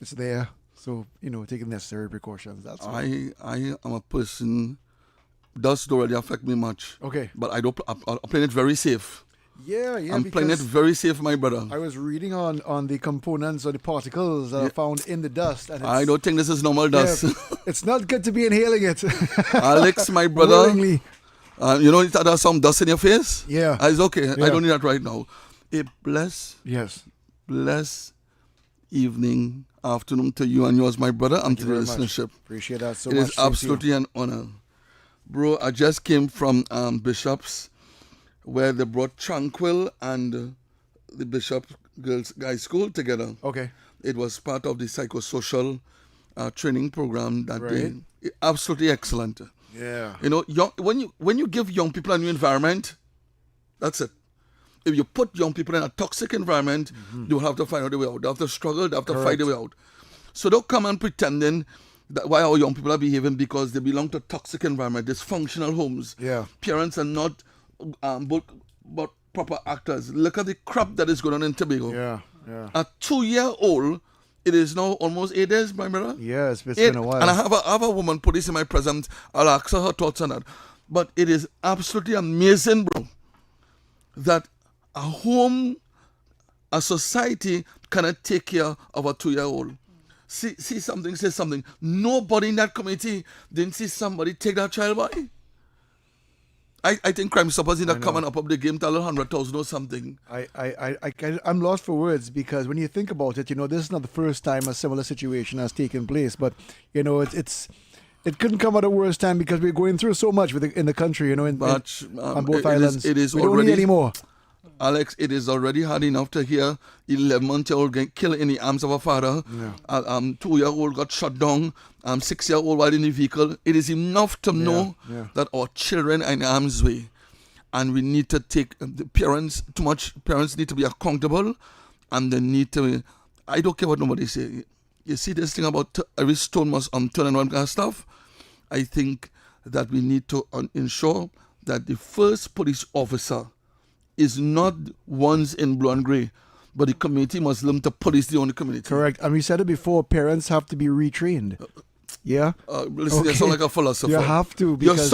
it's there. So, taking necessary precautions. That's all. I am a person, dust don't really affect me much. Okay. But I'm playing it very safe. Yeah, I'm playing it very safe, my brother. I was reading on the components or the particles that are found in the dust. And I don't think this is normal dust. It's not good to be inhaling it. Alex, my brother. Willingly. There's some dust in your face? Yeah. It's okay. Yeah. I don't need that right now. A blessed evening, afternoon to you and yours, my brother, and to the listenership. Appreciate that so much. It is absolutely an honor. Bro, I just came from Bishop's, where they brought Tranquil and the Bishop Guys School together. Okay. It was part of the psychosocial training program that they absolutely excellent. Yeah. When you give young people a new environment, that's it. If you put young people in a toxic environment, they will have to find out the way out. They have to struggle, they have to fight the way out. So don't come and pretending that why our young people are behaving because they belong to toxic environment, dysfunctional homes. Yeah. Parents are not but proper actors. Look at the crap that is going on in Tobago. Yeah. A 2-year-old, it is now almost 8 days, my brother. Yeah, it's been a while. And I have a woman police in my presence. I'll ask her thoughts on that. But it is absolutely amazing, bro, that a home, a society cannot take care of a 2-year-old. See something, say something. Nobody in that community didn't see somebody take that child by. I think Crime Stoppers in that coming up the game to 100,000 or something. I'm lost for words because when you think about it, this is not the first time a similar situation has taken place. But it couldn't come at a worse time because we're going through so much in the country. On both islands. It is we already don't need any more. Alex, it is already hard enough to hear 11-month-old get killed in the arms of a father. Yeah. 2-year-old got shot down. 6-year-old while in the vehicle. It is enough to know that our children are in harm's way. And we need to take the parents, parents need to be accountable and they need to, I don't care what nobody say. You see this thing about every stone must turn and one kind of stuff? I think that we need to ensure that the first police officer is not ones in blue and grey, but the community must learn to police the only community. Correct. And we said it before, parents have to be retrained. Yeah? Listen, you sound like a philosopher. You have to. Because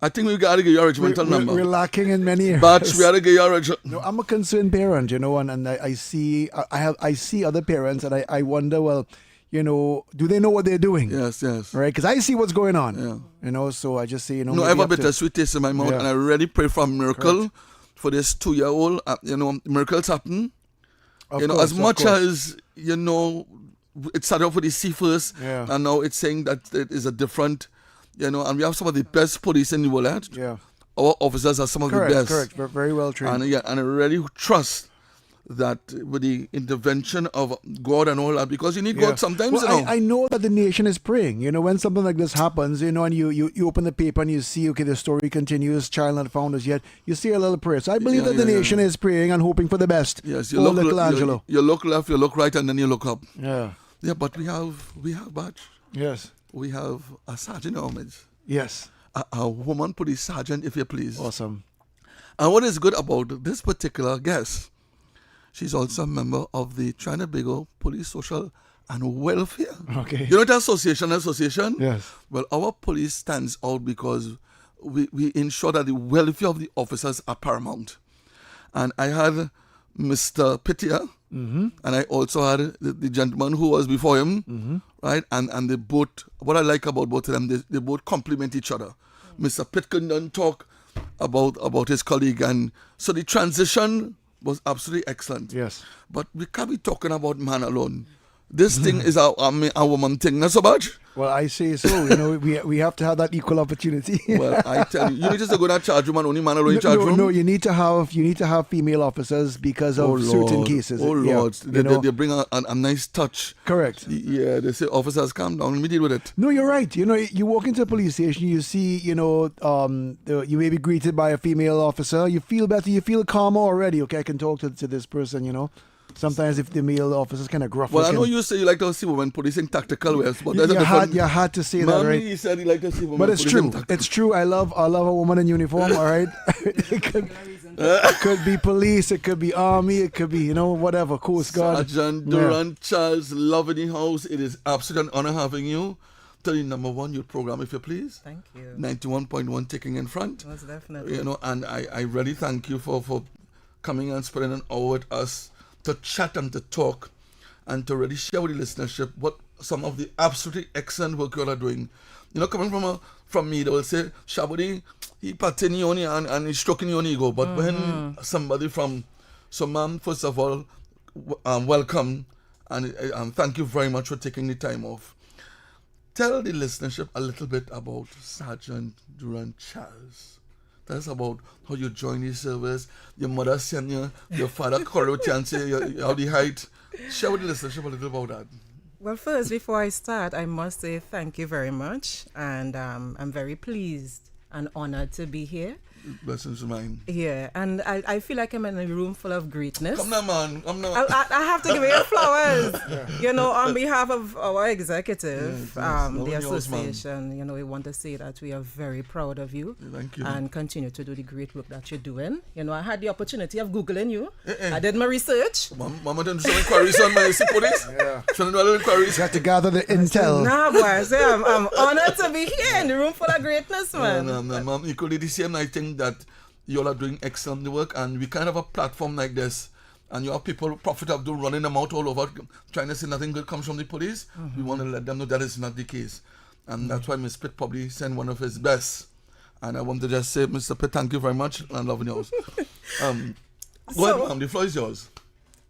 I think we got to get your regimental number. We're lacking in many areas. But we got to get your regimental. No, I'm a concerned parent, and I see other parents and I wonder, well, do they know what they're doing? Yes. Right? Because I see what's going on. Yeah. So I just say, I have a bittersweet taste in my mouth, and I really pray for a miracle for this 2-year-old. Miracles happen. As much as, it started off with the C first, and now it's saying that it is a different, and we have some of the best police in the world. Yeah. Our officers are some of the best. Correct. We're very well trained. And I really trust that with the intervention of God and all that, because you need God sometimes. Well, I know that the nation is praying. When something like this happens, and you open the paper and you see, okay, the story continues, child not found as yet. You see a little prayer. So I believe that the nation is praying and hoping for the best. Yes, you look left, you look right, and then you look up. Yeah. Yeah, but we have badge. Yes. We have a sergeant armies. Yes. A woman police sergeant, if you please. Awesome. And what is good about this particular guest, she's also a member of the Trinidad Police Social and Welfare. Okay. The association? Yes. Well, our police stands out because we ensure that the welfare of the officers are paramount. And I had Mr. Pittier, and I also had the gentleman who was before him, right? And they both, what I like about both of them, they both complement each other. Mr. Pitkin done talk about his colleague, and so the transition was absolutely excellent. Yes. But we can't be talking about man alone. This thing is a woman thing, not so much. Well, I say so. We have to have that equal opportunity. Well, I tell you, you need just to go to charge room and only man alone in charge room. No, you need to have female officers because of certain cases. Oh Lord, they bring a nice touch. Correct. Yeah, they say officers calm down. Let me deal with it. No, you're right. You walk into a police station, you see, you may be greeted by a female officer. You feel better. You feel calmer already. Okay, I can talk to this person. Sometimes if the male officer's kind of gruff. Well, I know you say you like to see women policing tactical ways, but you had to say that, right? He said he like to see women but it's true. tactical. It's true. I love a woman in uniform. All right. It could be police, it could be army, it could be, whatever, Coast Guard. Sergeant Durant Charles, love in the house. It is absolutely an honor having you. Tell you number one, your program, if you please. Thank you. 91.1 taking in front. Most definitely. And I really thank you for coming and spending an hour with us to chat and to talk and to really share with the listenership what some of the absolutely excellent work you all are doing. Coming from me, they will say, Sharbodie, he patting you on you and he's stroking your ego. But when somebody so ma'am, first of all, welcome and thank you very much for taking the time off. Tell the listenership a little bit about Sergeant Durant Charles. Tell us about how you joined the service, your mother sent you, your father called you and say you're the height. Share with the listenership a little about that. Well, first, before I start, I must say thank you very much. And I'm very pleased and honored to be here. Blessings to mine. Yeah, and I feel like I'm in a room full of greatness. Come now, man. Come now. I have to give you flowers. On behalf of our executive, the association, we want to say that we are very proud of you. Thank you. And continue to do the great work that you're doing. I had the opportunity of Googling you. I did my research. Mama didn't do some inquiries on my police. Yeah. Shouldn't do a little inquiries. You have to gather the intel. Nah, boy. I'm honored to be here in the room full of greatness, man. Mom, equally the same, I think that you all are doing excellent work, and we kind of have a platform like this, and you have people profit of doing running them out all over, trying to say nothing good comes from the police. We want to let them know that is not the case, and that's why Mr. Pitt probably sent one of his best. And I want to just say, Mr. Pitt, thank you very much, and I'm loving yours. Go ahead, ma'am, the floor is yours.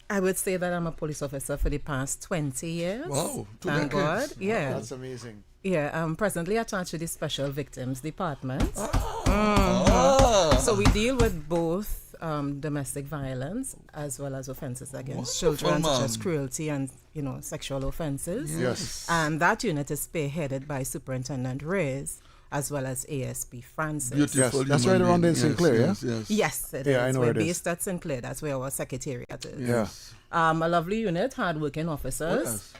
I would say that I'm a police officer for the past 20 years. Wow, thank God. Yeah. That's amazing. Yeah, I'm presently attached to the Special Victims Department. So we deal with both domestic violence as well as offences against children, such as cruelty and sexual offences. Yes. And that unit is spearheaded by Superintendent Reyes as well as ASP Francis. Beautiful. Yes, that's right around there in Sinclair, Yes, it is. I know We're it is. based at Sinclair. That's where our secretariat is. Yeah. A lovely unit, hard-working officers.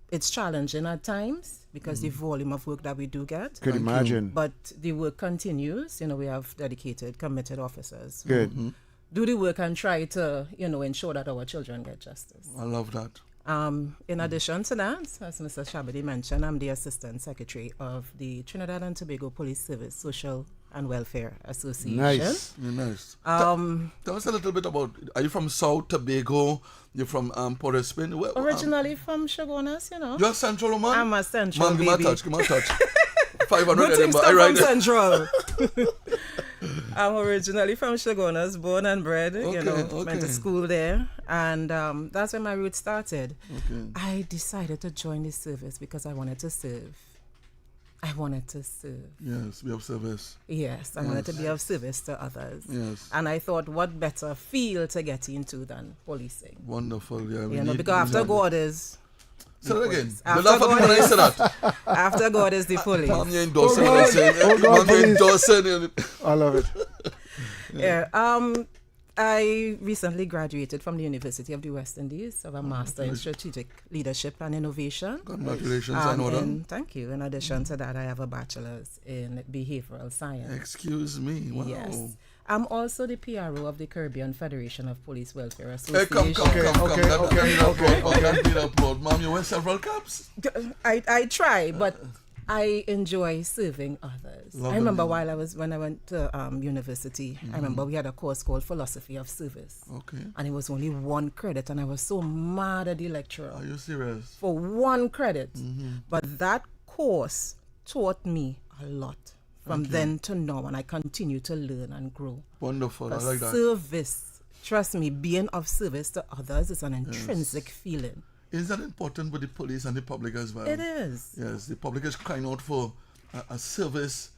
It's challenging at times because the volume of work that we do get. Could imagine. But the work continues. We have dedicated, committed officers. Good. Do the work and try to, ensure that our children get justice. I love that. In addition to that, as Mr. Sharbodie mentioned, I'm the Assistant Secretary of the Trinidad and Tobago Police Service Social and Welfare Association. Nice. Yeah, nice. Tell us a little bit about, are you from South Tobago? You're from Port of Spain? Originally from Shogunas, You're Central, man? I'm a Central, man, baby. Give me a touch. 500 Good things Edinburgh. come Right from there. Central. I'm originally from Shogunas, born and bred, went to school there. And that's where my roots started. Okay. I decided to join the service because I wanted to serve. Yes, we have service. Yes, I wanted to be of service to others. Yes. And I thought, what better field to get into than policing? Wonderful, yeah. Because after God is... Say that again. After The laugh at me when I say that. After God is the police. Mom, you're endorsing what I'm saying. Oh, God, Mom, you're please. endorsing it. I love it. Yeah. I recently graduated from the University of the West Indies of a Master in Strategic Leadership and Innovation. Congratulations, I know that. Thank you. In addition to that, I have a bachelor's in behavioral science. Excuse me. Wow. Yes. I'm also the PRO of the Caribbean Federation of Police Welfare Hey, Association. come. Mom, you wear several caps. I try, but I enjoy serving others. Lovely. I remember when I went to university, I remember we had a course called Philosophy of Service. Okay. And it was only 1 credit, and I was so mad at the lecturer Are you serious? for 1 credit. But that course taught me a lot from then to now, and I continue to learn and grow. Wonderful. I like that. Service, trust me, being of service to others is an intrinsic feeling. Is that important with the police and the public as well? It is. Yes, the public is crying out for a service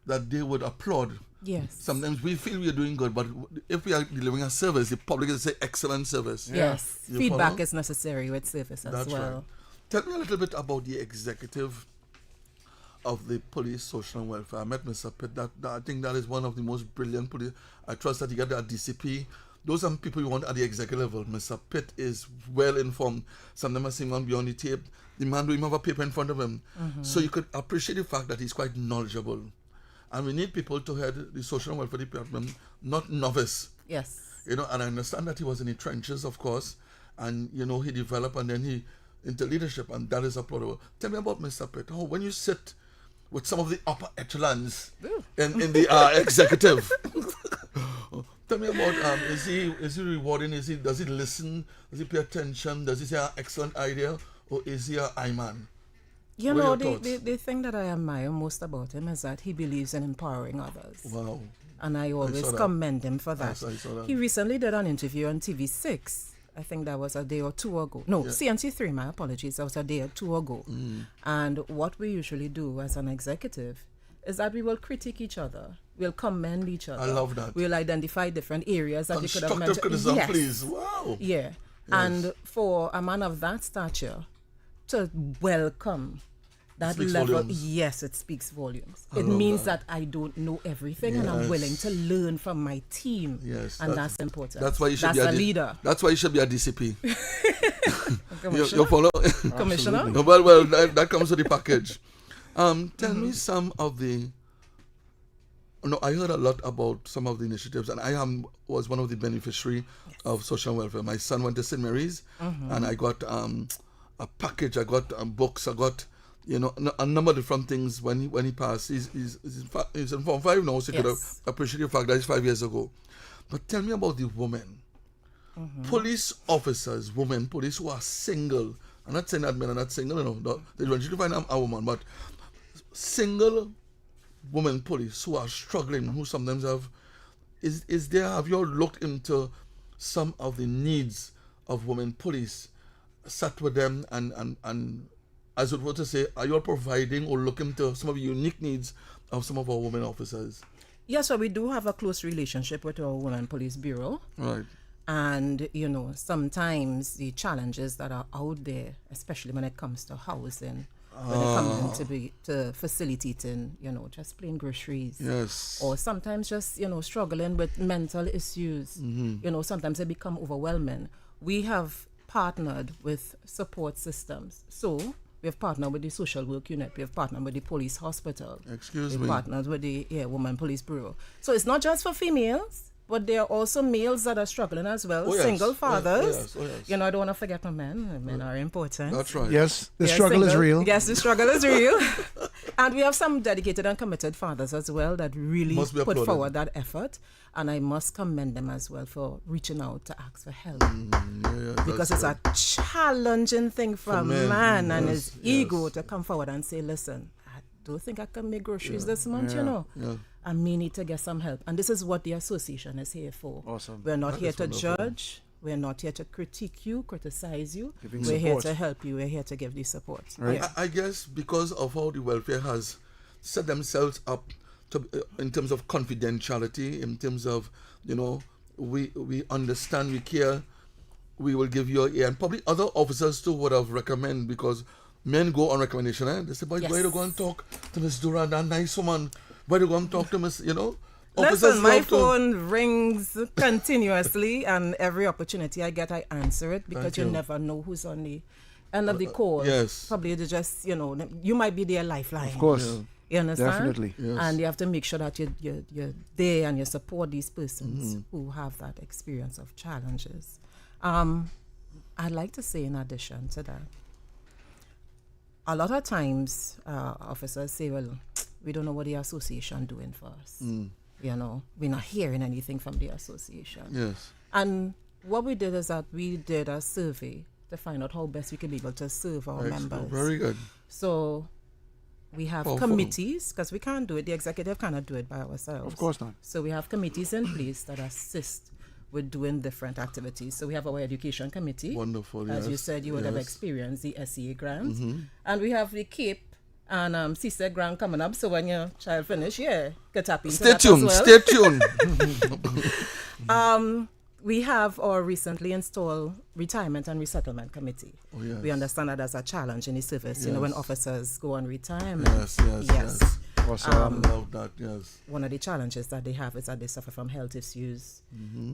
that they would applaud. Yes. Sometimes we feel we are doing good, but if we are delivering a service, the public is say excellent service. Yes. You Feedback follow? is necessary with service as That's well. right. Tell me a little bit about the executive of the police social and welfare. I met Mr. Pitt. I think that is one of the most brilliant police. I trust that you got that DCP. Those are people you want at the executive level. Mr. Pitt is well informed. Sometimes I see him on beyond the tape. The man don't even have a paper in front of him. So you could appreciate the fact that he's quite knowledgeable. And we need people to head the social welfare department, not novice. Yes. You know, and I understand that he was in the trenches, of course, and, you know, he developed and then he into leadership, and that is applaudable. Tell me about Mr. Pitt. How, when you sit with some of the upper echelons in the executive, tell me about, is he rewarding? Does he listen? Does he pay attention? Does he say an excellent idea? Or is he an I man? You know, the thing that I admire most about him is that he believes in empowering others. Wow. And I always commend him for that. Yes, I saw that. He recently did an interview on TV6. I think that was a day or two ago. No, CNC3, my apologies. That was a day or two ago. And what we usually do as an executive is that we will critique each other. We'll commend each other. I love that. We'll identify different areas that you could have mentioned. Constructive criticism, please. Wow. Yeah. Yes. And for a man of that stature to welcome that level, volumes. Yes, it speaks volumes. It means that I don't know everything, and I'm willing to learn from my team. Yes, and that's important. That's why you should be a leader. That's why you should be a DCP. Commissioner? You follow? Commissioner? Well, that comes with the package. Tell me some of the. No, I heard a lot about some of the initiatives, and I was one of the beneficiaries of social welfare. My son went to St. Mary's, and I got a package. I got books. I got, you know, a number of different things when he passed. He's in Form 5 now, so you could appreciate the fact that it's 5 years ago. But tell me about the women. Police officers, women police who are single. I'm not saying that men are not single, you know. They don't usually find a woman, but single women police who are struggling, who sometimes have, have you all looked into some of the needs of women police, sat with them and as it were to say, are you all providing or looking to some of the unique needs of some of our women officers? Yes, so we do have a close relationship with our Women Police Bureau. Right. And, you know, sometimes the challenges that are out there, especially when it comes to housing, when it comes to facilitating, you know, just plain groceries. Yes. Or sometimes just, you know, struggling with mental issues. You know, sometimes they become overwhelming. We have partnered with support systems. So we have partnered with the social work unit. We have partnered with the police hospital. We've partnered with the Women Police Bureau. So it's not just for females, but there are also males that are struggling as well. Oh, yes. Single fathers. Oh, yes. You know, I don't want to forget my men. Men are important. That's right. Yes, the struggle is real. Yes, the struggle is real. And we have some dedicated and committed fathers as well that really put forward that effort. And I must commend them as well for reaching out to ask for help. Because it's a challenging thing for a man and his ego to come forward and say, listen, I don't think I can make groceries this month, you know. I may need to get some help. And this is what the association is here for. Awesome. We're not here to judge. We're not here to critique you, criticize you. We're here to help you. We're here to give the support. Right. Yeah. I guess because of how the welfare has set themselves up to, in terms of confidentiality, in terms of, you know, we understand, we care, we will give you a ear. And probably other officers too would have recommended, because men go on recommendation. They say, boy, why do go and talk to Miss Dura, that nice woman? Why do you go and talk to Miss, you know? Listen, my phone rings continuously, and every opportunity I get, I answer it, because you never know who's on the end of the call. Yes. Probably they just, you know, you might be their lifeline. Of course. Yeah. You understand? Definitely. Yes. And you have to make sure that you're there and you support these persons who have that experience of challenges. I'd like to say, in addition to that, a lot of times officers say, well, we don't know what the association doing for us. You know, we're not hearing anything from the association. Yes. And what we did is that we did a survey to find out how best we can be able to serve our members. Very good. So we have committees, because we can't do it. The executive cannot do it by ourselves. Of course not. So we have committees in place that assist with doing different activities. So we have our education committee. Wonderful, As you said, you would have experienced the SEA grant. And we have the CAPE and CSEC grant coming up. So when your child finish, get happy. Stay tuned. Stay tuned. We have our recently installed retirement and resettlement committee. Oh, yes. We understand that as a challenge in the service, you know, when officers go on retirement. Yes. Awesome. Love that, yes. One of the challenges that they have is that they suffer from health issues.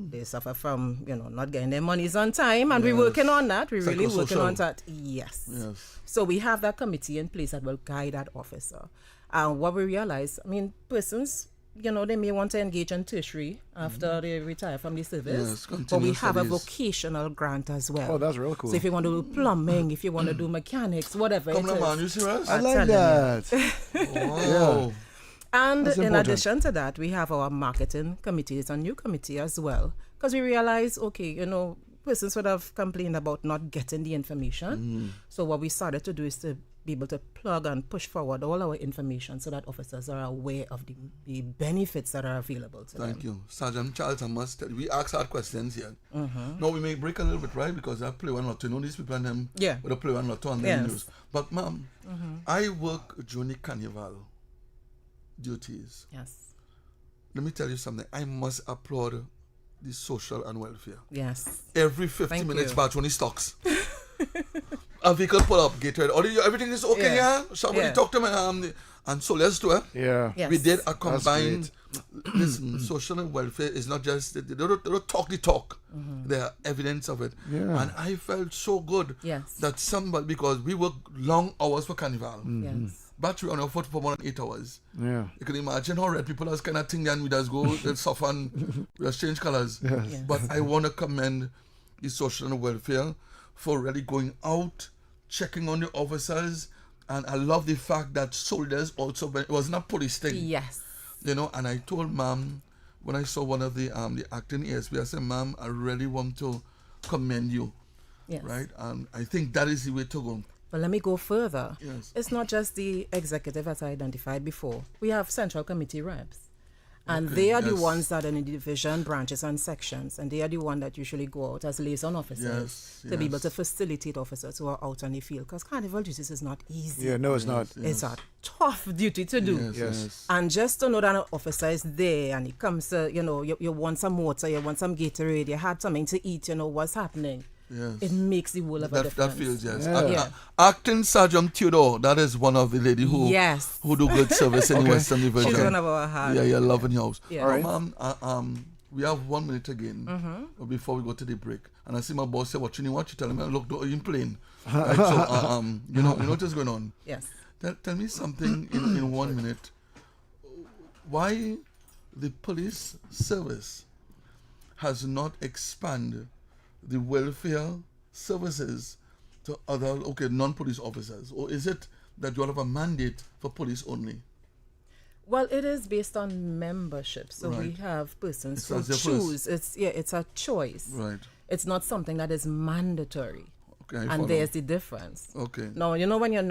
They suffer from, you know, not getting their monies on time, and we're working on that. We're really working on that. Yes. So we have that committee in place that will guide that officer. And what we realize, persons, they may want to engage in tertiary after they retire from the service. Yes, but we have a studies. vocational grant as well. Oh, that's real cool. So if you want to do plumbing, if you want to do mechanics, whatever Come it on, is. man, you serious? I like that. Wow. And That's in important. addition to that, we have our marketing committee. It's a new committee as well. Because we realize, persons would have complained about not getting the information. So what we started to do is to be able to plug and push forward all our information so that officers are aware of the benefits that are available to them. Thank you. Sergeant Charles, I must tell you, we ask hard questions here. Now, we may break a little bit, right? Because I play one lot to know these people and them with a play one lot to on the Yes. news. But, ma'am, I work during the carnival duties. Yes. Let me tell you something. I must applaud the social and welfare. Yes. Every 50 Thank minutes, you. batch when he stocks. A vehicle pull up, Gatorade. Everything is okay, yeah? Somebody talk to me. And so let's do it. Yeah. Yes. We did a That's combined. Listen, social and welfare is not just they don't talk the talk. There are evidence of it. Yeah. And I felt so good Yes. that somebody, because we work long hours for carnival. Yes. Battery on our foot for more than 8 hours. Yeah. You can imagine how red people are kind of thing then we just go and suffer and we just change colors. Yes. But I want to commend the social and welfare for really going out, checking on the officers, and I love the fact that soldiers also, it wasn't a police thing. Yes. And I told ma'am, when I saw one of the acting ASP, I said, ma'am, I really want to commend you, Yes. right? And I think that is the way to go. But let me go further. Yes. It's not just the executive as I identified before. We have central committee reps. And they are the ones that are in the division, branches, and sections. And they are the ones that usually go out as liaison officers to be able to facilitate officers who are out on the field. Because carnival duties is not easy. Yeah, no, it's not. It's a tough duty to do. Yes. And just to know that an officer is there and he comes to, you want some water, you want some Gatorade, you had something to eat, what's happening. Yes. It makes the world of a That difference. feels, yes. Yeah. Acting Sergeant Theodore, that is one of the lady who do good service in the Western Division. She's one of our hearts. Yeah, love in your house. Yeah. All right. Ma'am, we have 1 minute again before we go to the break. And I see my boss say, what you tell me, look, don't you playing? Right, so, you know what's going on. Yes. Tell me something in 1 minute. Why the police service has not expanded the welfare services to other, non-police officers? Or is it that you have a mandate for police only? Well, it is based on membership. So we have persons It's who as their choose. It's a choice. Right. It's not something that is mandatory. Okay, I And follow. there's the difference. Okay. Now, when you're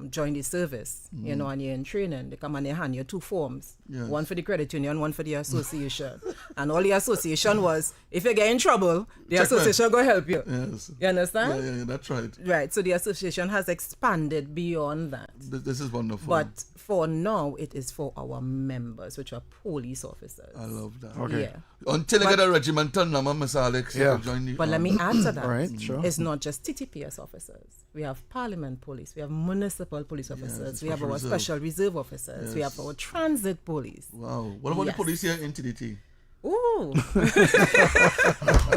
join the service, and you're in training, they come and they hand you 2 forms. Yes. One for the credit union, one for the association. And all the association was, if you get in trouble, the Check association go help you. Yes. You understand? Yeah, that's right. Right. So the association has expanded beyond that. This is wonderful. But for now, it is for our members, which are police officers. I love that. Okay. Yeah. Until you get a regimental number, Mr. Alex, you Yeah. can join the... But let me add to that. All right, sure. It's not just TTPS officers. We have Parliament police. We have municipal police officers. We have Special our Reserve. special reserve officers. We have our transit police. Wow. What about the Yes. police here in TDT? Ooh.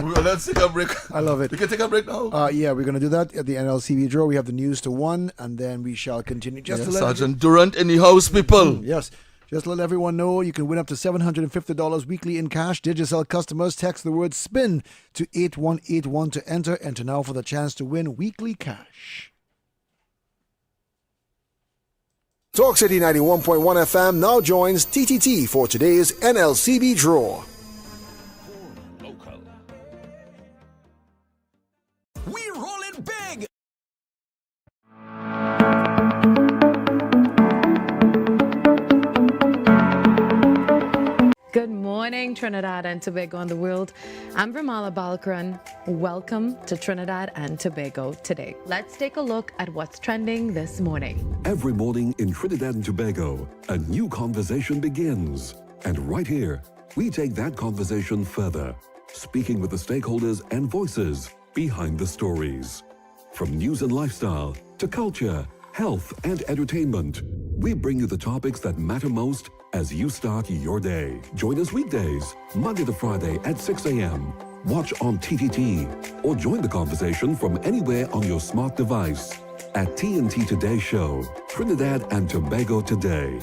Well, let's take a break. I love it. We can take a break now. Yeah, we're going to do that at the NLCB draw. We have the news to 1, and then we shall continue. Just to let Sergeant Durant in the house, people. Yes. Just to let everyone know, you can win up to $750 weekly in cash. Digicel customers text the word SPIN to 8181 to enter. Enter now for the chance to win weekly cash. Talk City 91.1 FM now joins TTT for today's NLCB draw. We're rolling big. Good morning, Trinidad and Tobago and the world. I'm Bramala Balkaran. Welcome to Trinidad and Tobago today. Let's take a look at what's trending this morning. Every morning in Trinidad and Tobago, a new conversation begins. And right here, we take that conversation further, speaking with the stakeholders and voices behind the stories. From news and lifestyle to culture, health and entertainment, we bring you the topics that matter most as you start your day. Join us weekdays, Monday to Friday at 6 a.m. Watch on TTT or join the conversation from anywhere on your smart device. at TNT Today Show, Trinidad and Tobago Today.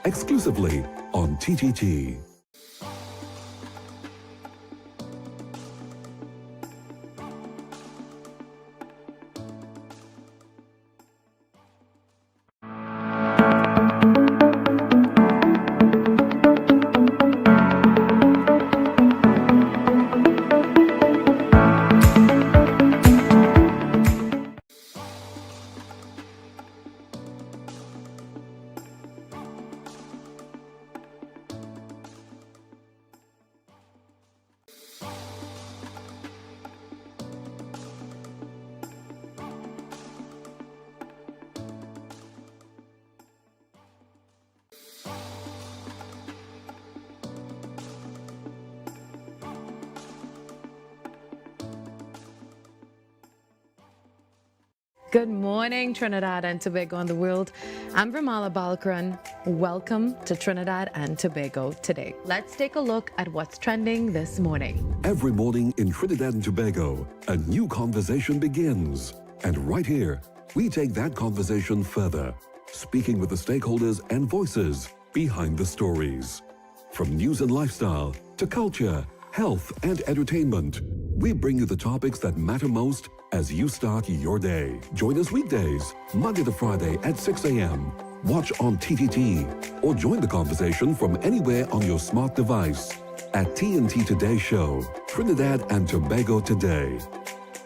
Exclusively on TTT. Good morning, Trinidad and Tobago and the world. I'm Vermala Balkaran. Welcome to Trinidad and Tobago today. Let's take a look at what's trending this morning. Every morning in Trinidad and Tobago, a new conversation begins. And right here, we take that conversation further, speaking with the stakeholders and voices behind the stories. From news and lifestyle to culture, health and entertainment, we bring you the topics that matter most as you start your day. Join us weekdays, Monday to Friday at 6 a.m. Watch on TTT or join the conversation from anywhere on your smart device at TNT Today Show, Trinidad and Tobago Today.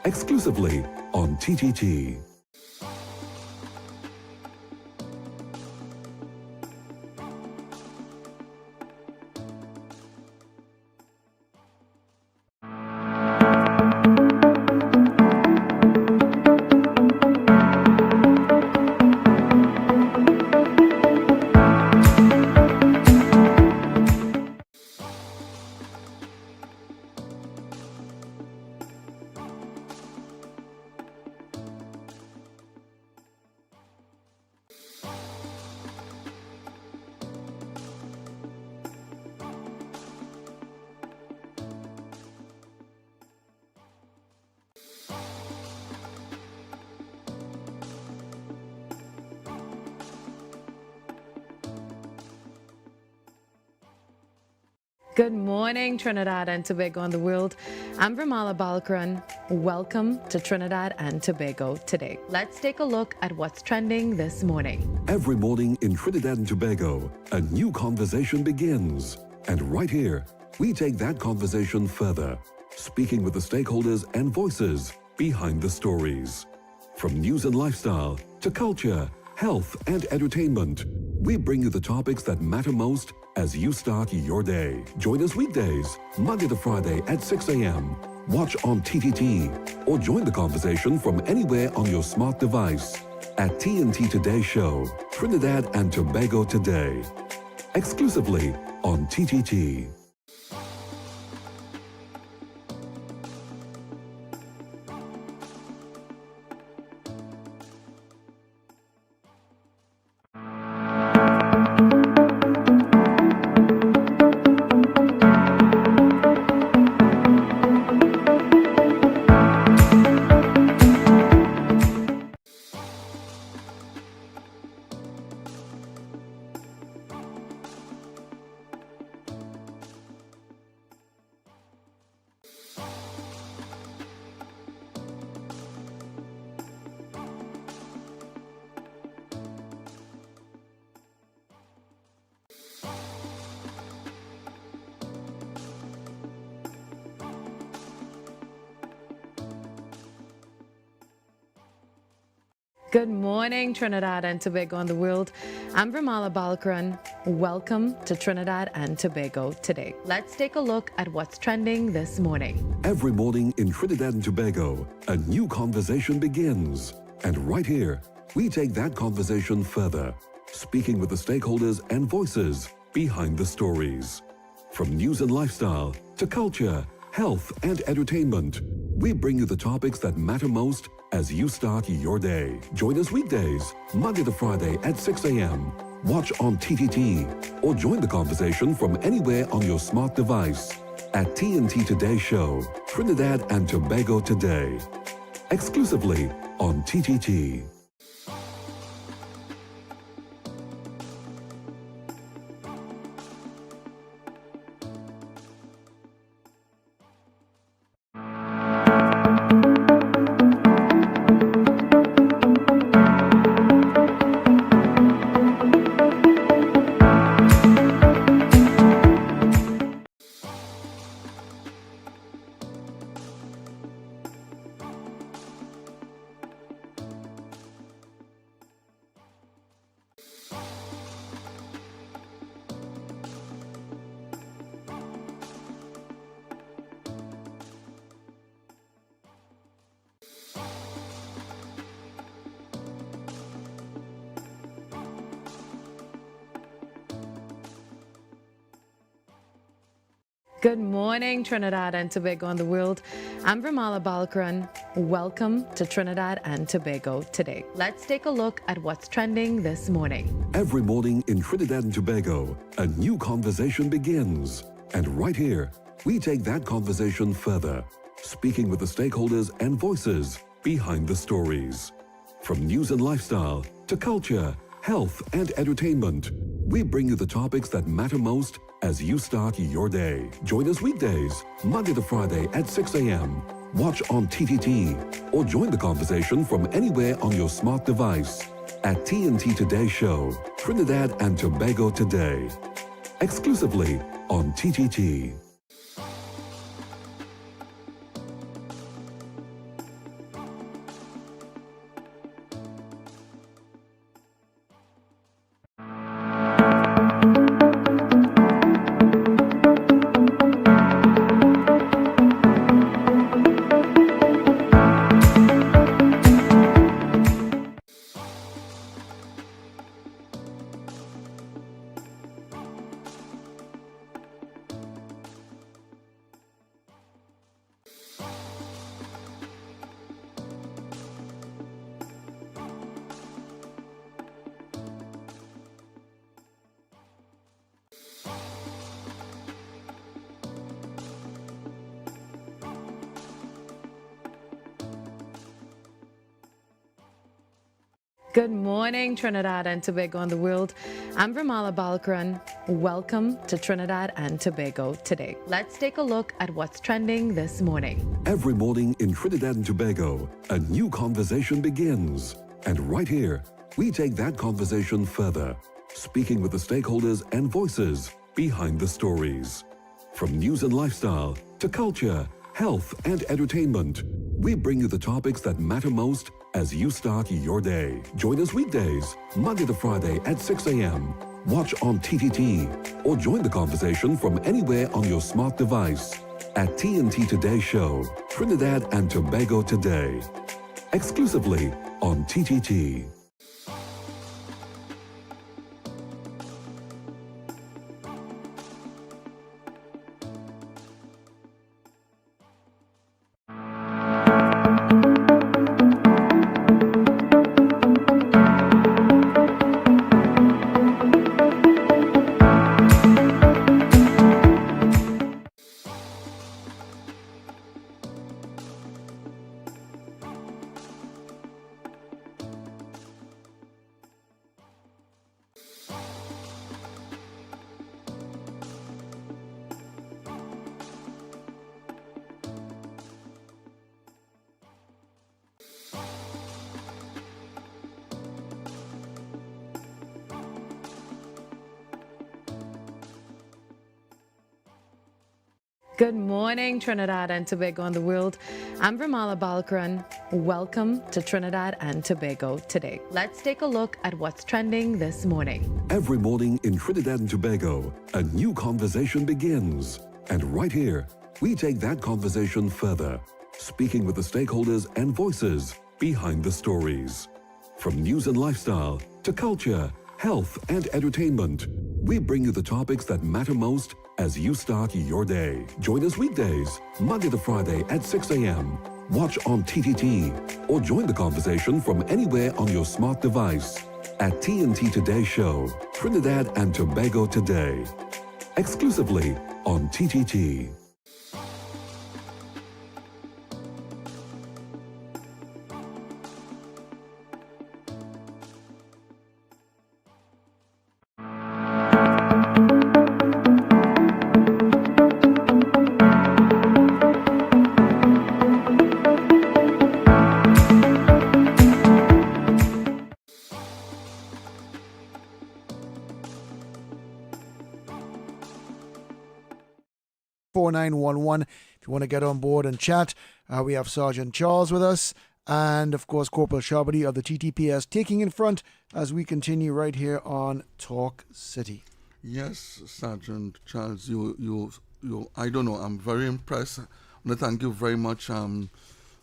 Exclusively on TTT. Good morning, Trinidad and Tobago and the world. I'm Vermala Balkaran. Welcome to Trinidad and Tobago today. Let's take a look at what's trending this morning. Every morning in Trinidad and Tobago, a new conversation begins. And right here, we take that conversation further, speaking with the stakeholders and voices behind the stories. From news and lifestyle to culture, health and entertainment, we bring you the topics that matter most as you start your day. Join us weekdays, Monday to Friday at 6 a.m. Watch on TTT or join the conversation from anywhere on your smart device at TNT Today Show, Trinidad and Tobago Today. Exclusively on TTT. Good morning, Trinidad and Tobago and the world. I'm Vermala Balkaran. Welcome to Trinidad and Tobago today. Let's take a look at what's trending this morning. Every morning in Trinidad and Tobago, a new conversation begins. And right here, we take that conversation further, speaking with the stakeholders and voices behind the stories. From news and lifestyle to culture, health and entertainment, we bring you the topics that matter most as you start your day. Join us weekdays, Monday to Friday at 6 a.m. Watch on TTT or join the conversation from anywhere on your smart device at TNT Today Show, Trinidad and Tobago Today. Exclusively on TTT. Good morning, Trinidad and Tobago and the world. I'm Ramala Balkaran. Welcome to Trinidad and Tobago today. Let's take a look at what's trending this morning. Every morning in Trinidad and Tobago, a new conversation begins. And right here, we take that conversation further, speaking with the stakeholders and voices behind the stories. From news and lifestyle to culture, health and entertainment, we bring you the topics that matter most as you start your day. Join us weekdays, Monday to Friday at 6 a.m. Watch on TTT or join the conversation from anywhere on your smart device at TNT Today Show, Trinidad and Tobago Today, exclusively on TTT. Good morning, Trinidad and Tobago and the world. I'm Ramala Balkaran. Welcome to Trinidad and Tobago today. Let's take a look at what's trending this morning. Every morning in Trinidad and Tobago, a new conversation begins. And right here, we take that conversation further, speaking with the stakeholders and voices behind the stories. From news and lifestyle to culture, health and entertainment, we bring you the topics that matter most as you start your day. Join us weekdays, Monday to Friday at 6 a.m. Watch on TTT or join the conversation from anywhere on your smart device at TNT Today Show, Trinidad and Tobago Today, exclusively on TTT. Good morning, Trinidad and Tobago and the world. I'm Ramala Balkaran. Welcome to Trinidad and Tobago today. Let's take a look at what's trending this morning. Every morning in Trinidad and Tobago, a new conversation begins. And right here, we take that conversation further, speaking with the stakeholders and voices behind the stories. From news and lifestyle to culture, health and entertainment, we bring you the topics that matter most as you start your day. Join us weekdays, Monday to Friday at 6 a.m. Watch on TTT or join the conversation from anywhere on your smart device at TNT Today Show, Trinidad and Tobago Today, exclusively on TTT. If you want to get on board and chat, we have Sergeant Charles with us and, of course, Corporal Sharbodie of the TTPS taking in front as we continue right here on Talk City. Yes, Sergeant Charles, you, I don't know, I'm very impressed. I want to thank you very much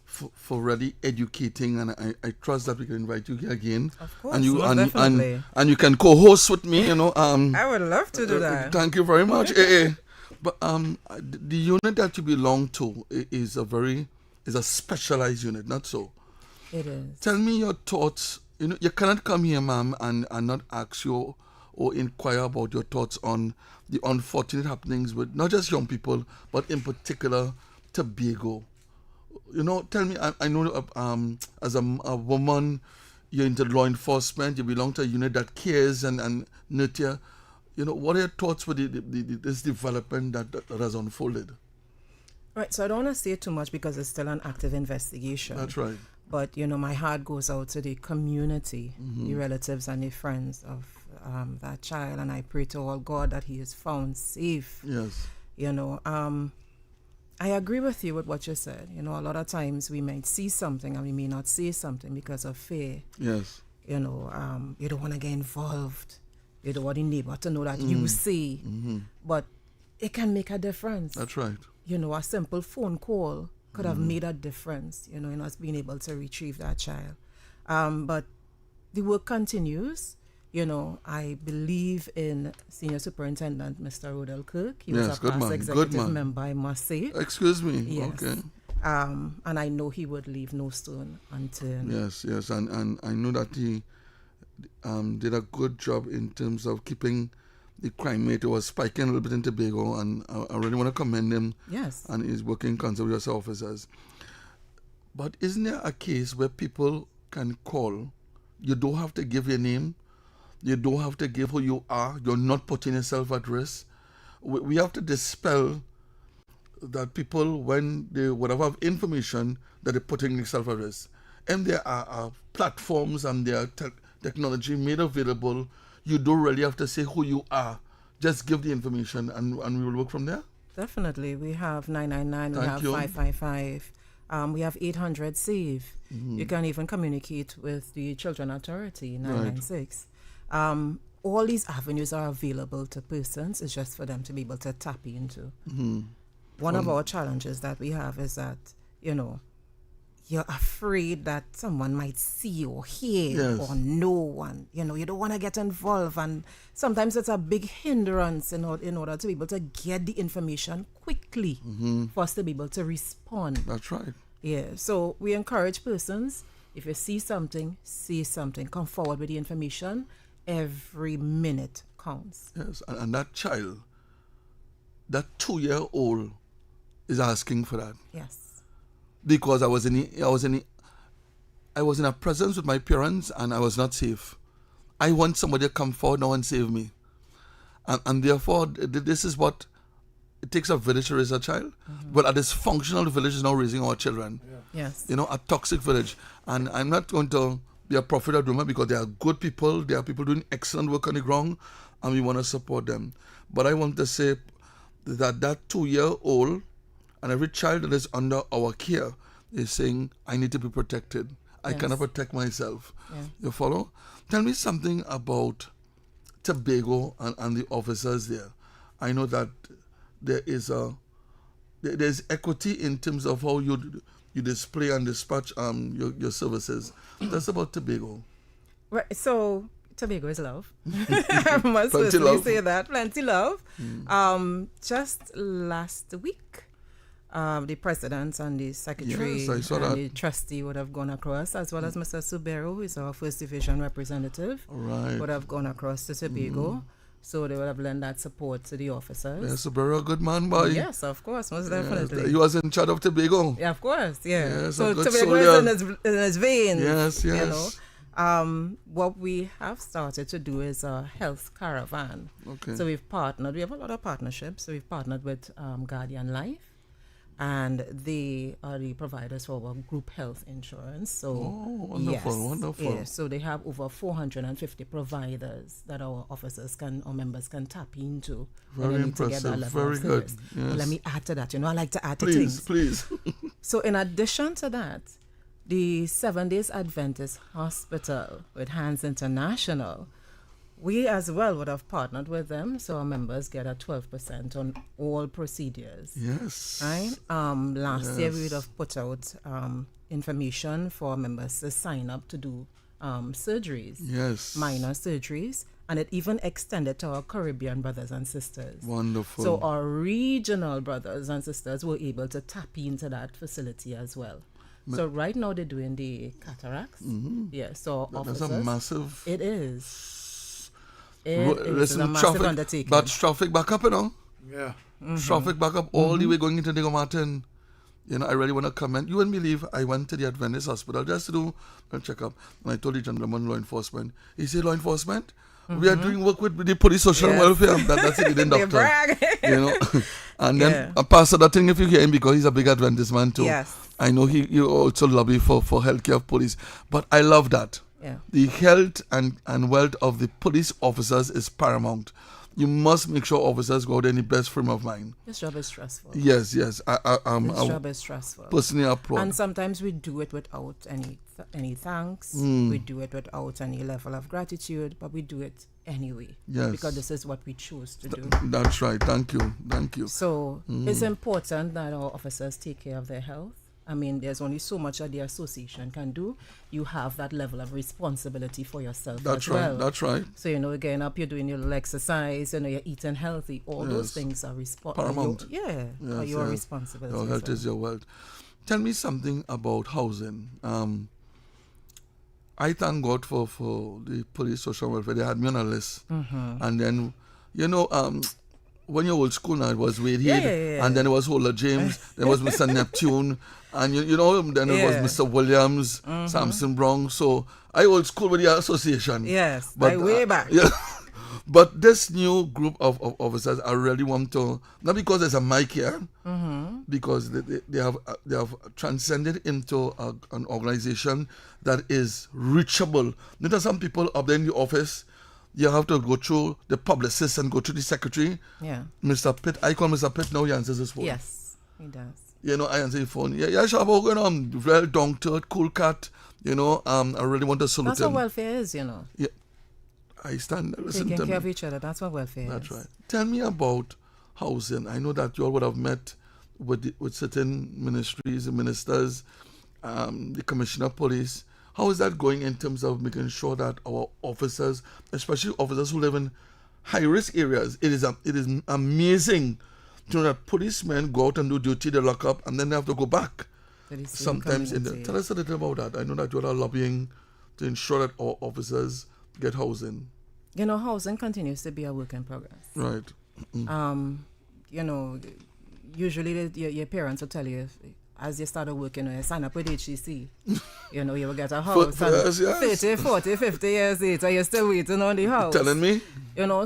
for really educating, and I trust that we can invite you here again. Of course, and you definitely. and you can co-host with me, you know. I would love to do that. Thank you very much. But the unit that you belong to is a specialized unit, not so. It is. Tell me your thoughts. You know, you cannot come here, ma'am, and not ask you or inquire about your thoughts on the unfortunate happenings with not just young people, but in particular Tobago. You know, tell me. I know as a woman, you're into law enforcement. You belong to a unit that cares and nurture. You know, what are your thoughts with this development that has unfolded? Right, so I don't want to say too much because it's still an active investigation. That's right. But, you know, my heart goes out to the community, the relatives and the friends of that child. And I pray to all God that he is found safe. Yes. You know, I agree with you with what you said. You know, a lot of times we might see something and we may not say something because of fear. Yes. You know, you don't want to get involved. You don't want the neighbor to know that you see. But it can make a difference. That's right. You know, a simple phone call could have made a difference, you know, in us being able to retrieve that child. But the work continues. You know, I believe in Senior Superintendent Mr. Rodel Kirk. He was a past executive member, I must say. Excuse me. Yes. Okay. And I know he would leave no stone unturned. Yes. And I know that he did a good job in terms of keeping the crime rate. It was spiking a little bit in Tobago, and I really want to commend him. Yes. And he's working in concert with your officers. But isn't there a case where people can call? You don't have to give your name. You don't have to give who you are. You're not putting yourself at risk. We have to dispel that people, when they would have information, that they're putting themselves at risk. And there are platforms and there are technology made available. You don't really have to say who you are. Just give the information and we will work from there. Definitely. We have 999, we have 555. We have 800 SAVE. You can even communicate with the Children Authority, 996. All these avenues are available to persons. It's just for them to be able to tap into. One of our challenges that we have is that, you know, you're afraid that someone might see or hear or know one. You know, you don't want to get involved. And sometimes it's a big hindrance in order to be able to get the information quickly for us to be able to respond. That's right. Yeah. So we encourage persons, if you see something, say something. Come forward with the information. Every minute counts. Yes. And that child, that 2-year-old is asking for that. Yes. Because I was in a presence with my parents and I was not safe. I want somebody to come forward now and save me. And therefore, this is what it takes a village to raise a child. But a dysfunctional village is now raising our children. Yes. You know, a toxic village. And I'm not going to be a prophet or doomer because there are good people. There are people doing excellent work on the ground and we want to support them. But I want to say that 2-year-old and every child that is under our care is saying, I need to be protected. I cannot protect myself. Yeah. You follow? Tell me something about Tobago and the officers there. I know that there's equity in terms of how you display and dispatch your services. That's about Tobago. Right. So Tobago is love. I must certainly say that. Plenty love. Just last week, the president and the secretary and the trustee would have gone across, as well as Mr. Subero, who is our first division representative, would have gone across to Tobago. So they would have lent that support to the officers. Yes, Subero, a good man, boy. Yes, of course, most definitely. He was in charge of Tobago. Yeah, of course, yeah. Yes, so Tobago is in his veins. Yes. You know? What we have started to do is a health caravan. Okay. So we have a lot of partnerships. So we've partnered with Guardian Life, and they are the providers for our group health insurance. So wonderful. Yeah, so they have over 450 providers that our officers or members can tap into. Very impressive. Very good. Yes. Let me add to that. You know, I like to add to things. Please. So in addition to that, the 7 Days Adventist Hospital with Hands International, we as well would have partnered with them, so our members get a 12% on all procedures. Yes. Right? Last year we would have put out information for members to sign up to do surgeries. Yes. Minor surgeries. And it even extended to our Caribbean brothers and sisters. Wonderful. So our regional brothers and sisters were able to tap into that facility as well. So right now they're doing the cataracts. Yeah, so officers. That's a massive... It is. It's a massive traffic, undertaking. but traffic back up, Yeah. Traffic back up all the way going into the Martin. I really want to comment. You wouldn't believe I went to the Adventist hospital just to do a checkup. And I told the gentleman, law enforcement. He said, law enforcement? We are doing work with the police social welfare. That's it, the doctor. brag. And then Pastor, that thing, if you hear him, because he's a big Adventist man too. Yes. I know he also lobby for healthcare of police. But I love that. Yeah. The health and wealth of the police officers is paramount. You must make sure officers go out in the best frame of mind. This job is stressful. Yes. This job is stressful. Personally applaud. And sometimes we do it without any thanks. We do it without any level of gratitude, but we do it anyway. Yes. Because this is what we choose to do. That's right. Thank you. So it's important that our officers take care of their health. I mean, there's only so much that the association can do. You have that level of responsibility for yourself as well. That's right. So, getting up, you're doing your little exercise, you're eating healthy. All those things are paramount. Your responsibility. Your health is your wealth. Tell me something about housing. I thank God for the police social welfare. They had me on a list. And then, when you're old school now, it was Wade Head, and then it was Hola James, then it was Mr. Neptune, and then it was Mr. Williams, Samson Brown. So I old school with the association. Yes, but way back. But this new group of officers, I really want to, not because there's a mic here, because they have transcended into an organization that is reachable. There are some people up there in the office. You have to go through the publicist and go through the secretary. Yeah. Mr. Pitt, I call Mr. Pitt now, he answers his phone. Yes, he does. I answer his phone. Yeah, Sharbodie going on. Well down to it, cool cat. I really want to salute That's him. what welfare is, Yeah. I stand there, listen to taking me. care of each other. That's what welfare is. That's right. Tell me about housing. I know that you all would have met with certain ministries and ministers, the commissioner of police. How is that going in terms of making sure that our officers, especially officers who live in high-risk areas, it is amazing to know that policemen go out and do duty, they lock up, and then they have to go back. Sometimes. Tell us a little about that. I know that you are lobbying to ensure that our officers get housing. Housing continues to be a work in progress. Right. Usually your parents will tell you, as you start working, you sign up with HCC. You will get a house. 30, 40, 50 years later, you're still waiting on the house. Telling me?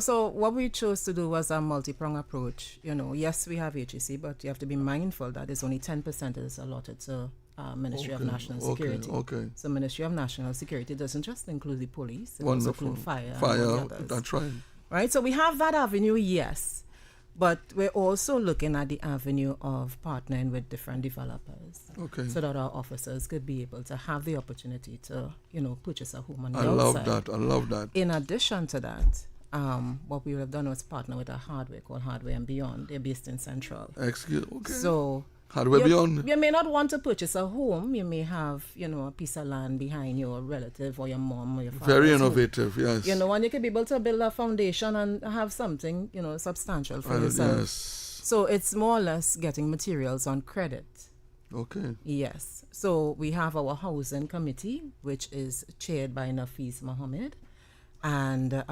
So what we chose to do was a multi-pronged approach. Yes, we have HCC, but you have to be mindful that it's only 10% is allotted to Ministry of National Security. Okay. So Ministry of National Security doesn't just include the police, it Wonderful. also includes fire. Fire, that's right. Right, so we have that avenue, yes. But we're also looking at the avenue of partnering with different developers. Okay. So that our officers could be able to have the opportunity to, purchase a home on the outside. I love that. In addition to that, what we would have done was partner with a hardware called Hardware and Beyond. They're based in Central. Okay. So Hardware Beyond. You may not want to purchase a home. You may have, a piece of land behind your relative or your mom or your father. Very innovative, yes. And you can be able to build a foundation and have something, substantial for yourself. Yes. So it's more or less getting materials on credit. Okay. Yes. So we have our housing committee, which is chaired by Nafiz Mohammed. And,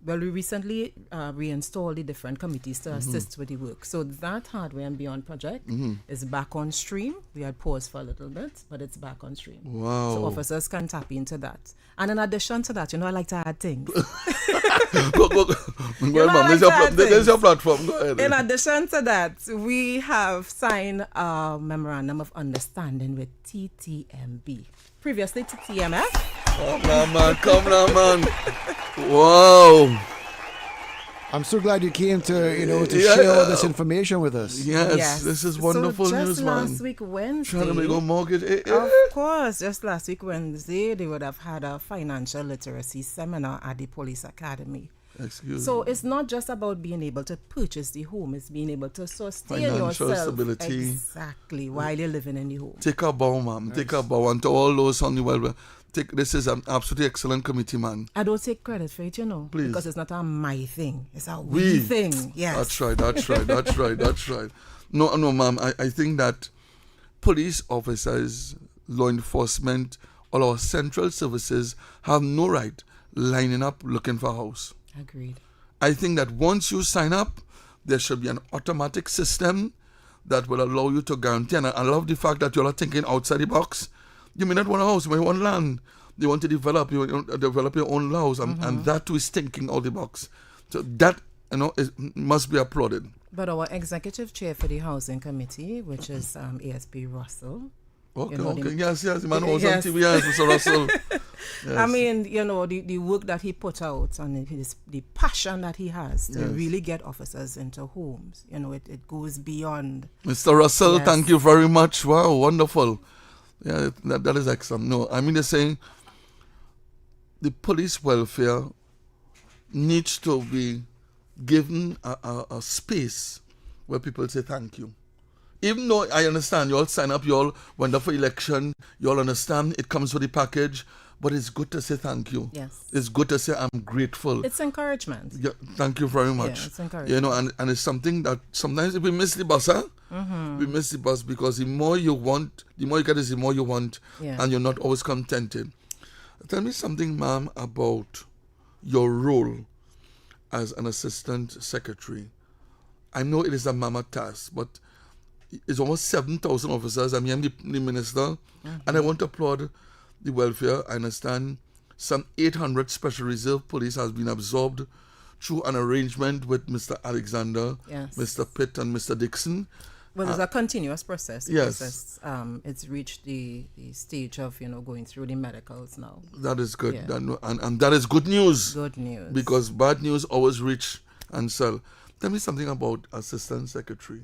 we recently reinstalled the different committees to assist with the work. So that Hardware and Beyond project is back on stream. We had paused for a little bit, but it's back on stream. Wow. So officers can tap into that. And in addition to that, I like to add things. Go ahead, ma'am. There's your platform. Go ahead. In addition to that, we have signed a memorandum of understanding with TTMB. Previously to TMF. Come now, man. Wow. I'm so glad you came to share all this information with us. Yes. This is wonderful news, man. Last week Wednesday. Trying to make a mortgage. Of course, just last week Wednesday, they would have had a financial literacy seminar at the Police Academy. So it's not just about being able to purchase the home, it's being able to sustain financial yourself. Stability. Exactly, while you're living in the home. Take a bow, ma'am. Take a bow. And to all those on the world, this is an absolutely excellent committee, man. I don't take credit for it, Please. because it's not a my thing. It's a we thing. Yes. That's right. No, ma'am. I think that police officers, law enforcement, all our central services have no right lining up looking for a house. Agreed. I think that once you sign up, there should be an automatic system that will allow you to guarantee. And I love the fact that you're not thinking outside the box. You may not want a house, you may want land. You want to develop your own house, and that too is thinking out the box. So that, must be applauded. But our executive chair for the housing committee, which is ASP Russell. Okay. Yes, the man was Yes. on TV, yes, Mr. Russell. Yes. I mean, the work that he put out and the passion that he has to really get officers into homes, it goes beyond. Mr. Russell, Yes. thank you very much. Wow, wonderful. Yeah, that is excellent. No, I mean, they're saying the police welfare needs to be given a space where people say thank you. Even though I understand you all sign up, you all went up for election, you all understand it comes with the package, but it's good to say thank you. Yes. It's good to say I'm grateful. It's encouragement. Yeah, thank you very much. Yeah, it's encouragement. And it's something that sometimes we miss the bus, huh? We miss the bus because the more you want, the more you get is the more you want, and you're not always contented. Tell me something, ma'am, about your role as an assistant secretary. I know it is a mammoth task, but it's almost 7,000 officers. I mean, I'm the minister, and I want to applaud the welfare. I understand some 800 special reserve police has been absorbed through an arrangement with Mr. Alexander, Mr. Pitt, and Mr. Dixon. Well, it's a continuous process. Yes. It's reached the stage of, going through the medicals now. That is good. Yeah. And that is good news. Good news. Because bad news always reach and sell. Tell me something about assistant secretary.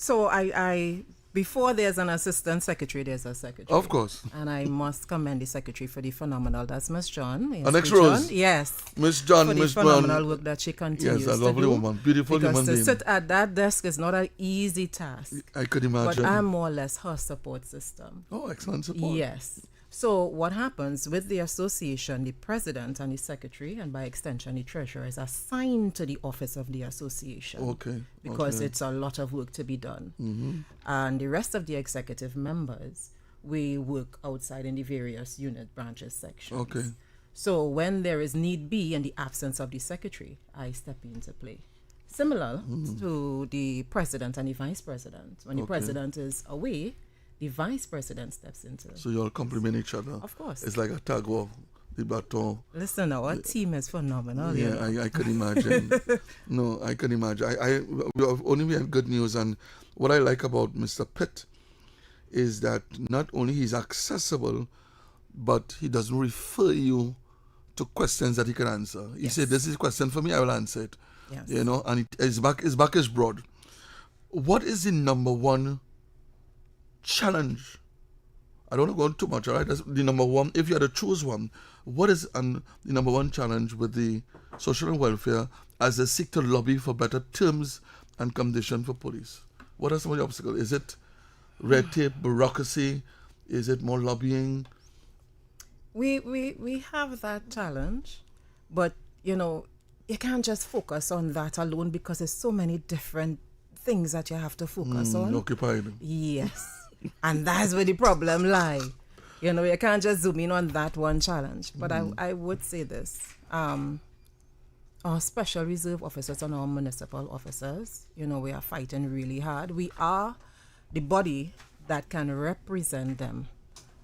So I before there's an assistant secretary, there's a secretary. Of course. And I must commend the secretary for the phenomenal. That's Miss John. Our next Rose. Yes. Miss John, for the Miss phenomenal John. work that she continues Yes, a lovely to do. woman. Beautiful because human to being. sit at that desk is not an easy task. I could imagine. But I'm more or less her support system. Oh, excellent support. Yes. So what happens with the association, the president and the secretary, and by extension the treasurer, is assigned to the office of the association. Okay. Because it's a lot of work to be done. And the rest of the executive members, we work outside in the various unit branches sections. Okay. So when there is need be in the absence of the secretary, I step into play. Similar to the president and the vice president. When the president is away, the vice president steps into. So you all complement each other. Of course. It's like a tug of the baton. Listen, our team is phenomenal. Yeah, I can imagine. No, I can imagine. We have only had good news, and what I like about Mr. Pitt is that not only he's accessible, but he doesn't refer you to questions that he can answer. He said, "This is a question for me. I will answer it." Yes. And his back is broad. What is the number one challenge? I don't want to go on too much, all right? That's the number one. If you had to choose one, what is the number one challenge with the social and welfare as they seek to lobby for better terms and conditions for police? What are some of the obstacles? Is it red tape, bureaucracy? Is it more lobbying? We have that challenge, but you can't just focus on that alone because there's so many different things that you have to focus on. Occupied. Yes. And that's where the problem lies. You can't just zoom in on that one challenge. But I would say this. Our special reserve officers and our municipal officers, we are fighting really hard. We are the body that can represent them.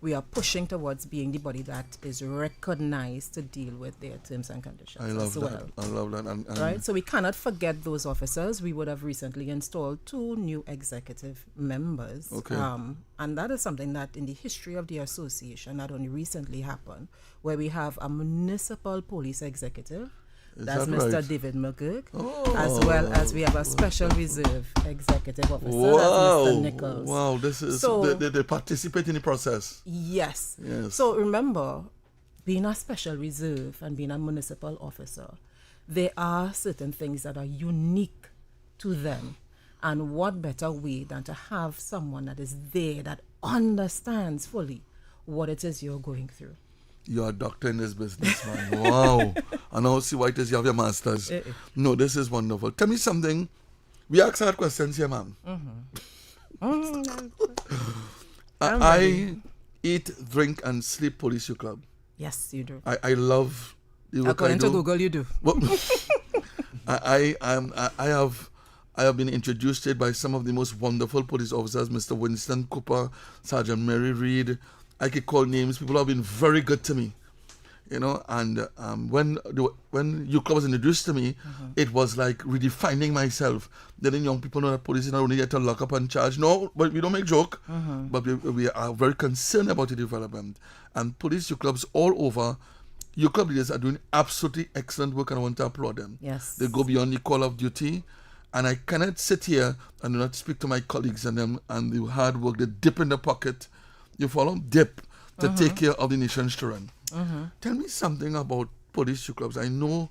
We are pushing towards being the body that is recognized to deal with their terms and conditions. I love as well. that. I love that. And right? So we cannot forget those officers. We would have recently installed 2 new executive members. Okay. And that is something that in the history of the association that only recently happened, where we have a municipal police executive. That's that Mr. right? David McGurk, as well as we have a special reserve executive officer, that's Mr. Nichols. Wow, this is, So- they participate in the process. Yes. Yes. So remember, being a special reserve and being a municipal officer, there are certain things that are unique to them. And what better way than to have someone that is there that understands fully what it is you're going through. You're a doctor in this business, man. Wow. And now see why it is you have your master's. No, this is wonderful. Tell me something. We ask hard questions here, ma'am. I eat, drink, and sleep Police Youth Club. Yes, you do. I love the work According I do. to Google, you do. Well, I have been introduced to it by some of the most wonderful police officers, Mr. Winston Cooper, Sergeant Mary Reid. I could call names. People have been very good to me, you know. And when youth club was introduced to me, it was like redefining myself. Letting young people know that police is not only there to lock up and charge. No, but we don't make joke. But we are very concerned about the development. And police youth clubs all over. Youth club leaders are doing absolutely excellent work, and I want to applaud them. Yes. They go beyond the call of duty. And I cannot sit here and do not speak to my colleagues and them and the hard work, they dip in the pocket, you follow? Dip to take care of the nation's children. Tell me something about police youth clubs. I know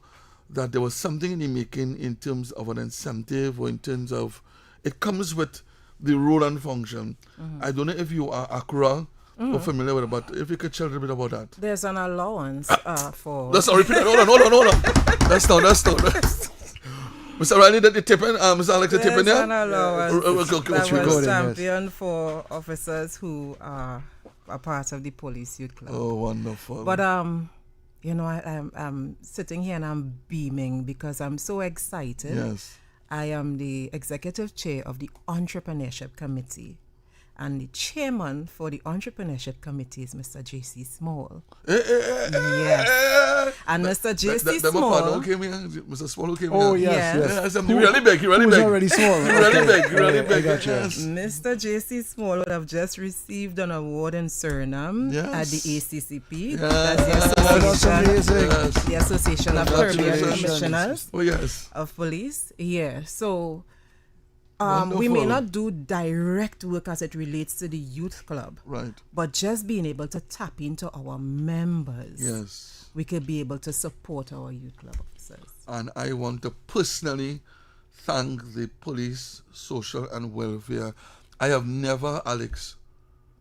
that there was something in the making in terms of an incentive or in terms of, it comes with the role and function. I don't know if you are Accra or familiar with it, but if you could tell a little bit about that. There's an allowance for... That's not repeat that. Hold on. That's not. Mr. Riley, did the tipping? Mr. Alex, the tipping there? There's an allowance that we was championed for officers who are a part of the Police Youth Club. Oh, wonderful. But, you know, I'm sitting here and I'm beaming because I'm so excited. Yes. I am the executive chair of the Entrepreneurship Committee. And the chairman for the Entrepreneurship Committee is Mr. J.C. Small. Yes. And Mr. J.C. Small... Mr. Small who came Oh, here. yes. He really big. Who's already small. Really big. Yes. Mr. J.C. Small would have just received an award in Suriname at the ACCP. That's the Association of Caribbean Commissioners of Police. Yeah. So... we may not do direct work as it relates to the youth club, right? But just being able to tap into our members, we could be able to support our youth club officers. And I want to personally thank the police, social and welfare. I have never, Alex,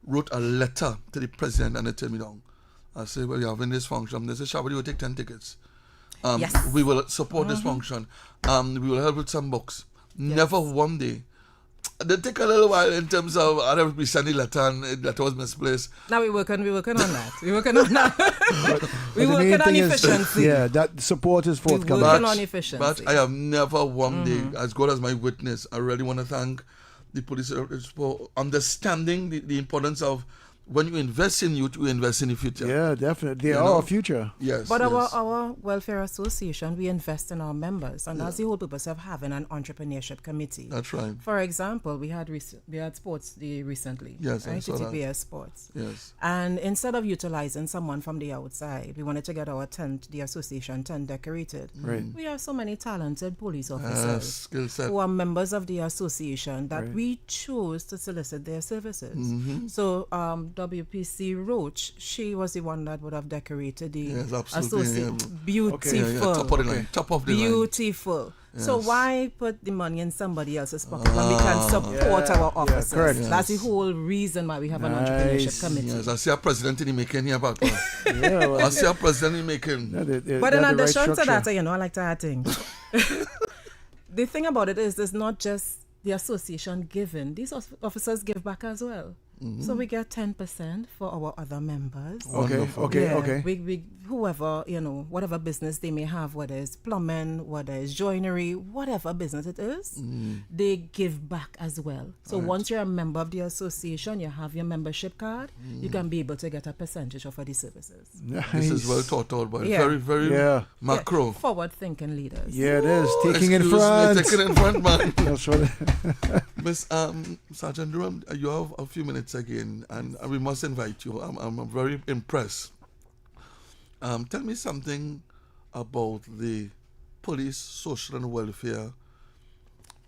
wrote a letter to the president and they turned me down. I said, well, you're having this function. They said, Sharbodie will take 10 tickets. We will support this function. We will help with some books. Never one day. They take a little while in terms of I have to send a letter and that was misplaced. Now we're working on that. We're working on efficiency. That support is forthcoming. We're working on efficiency. But I have never one day, as God as my witness, I really want to thank the police for understanding the importance of when you invest in youth, you invest in the future. Yeah, definitely. They are our future. Yes. But our welfare association, we invest in our members, and that's the whole purpose of having an entrepreneurship committee. That's right. For example, we had Sports Day recently. Yes, right? I saw that. TTPS Sports. Yes. And instead of utilizing someone from the outside, we wanted to get our tent, the association tent, decorated. Right. We have so many talented police officers skill set. who are members of the association that we chose to solicit their services. So WPC Roach, she was the one that would have decorated the association. Beautiful. Top of the line. Top of the line. Beautiful. Yes. So why put the money in somebody else's pocket when we can support our officers? Correct. That's the whole reason why we have an entrepreneurship committee. Yes, I see a president in the making here, Papa. I see a president in the making. But in addition to that, I like to add things. The thing about it is, it's not just the association giving. These officers give back as well. So we get 10% for our other members. Okay. We whoever, whatever business they may have, whether it's plumbing, whether it's joinery, whatever business it is, they give back as well. So once you're a member of the association, you have your membership card, you can be able to get a percentage of the services. Nice. This is well thought out, but very, very macro. Forward-thinking leaders. Yeah, it is. Taking in front. Taking in front, man. That's what Miss Sergeant Durham, you have a few minutes again, and we must invite you. I'm very impressed. Tell me something about the police, social and welfare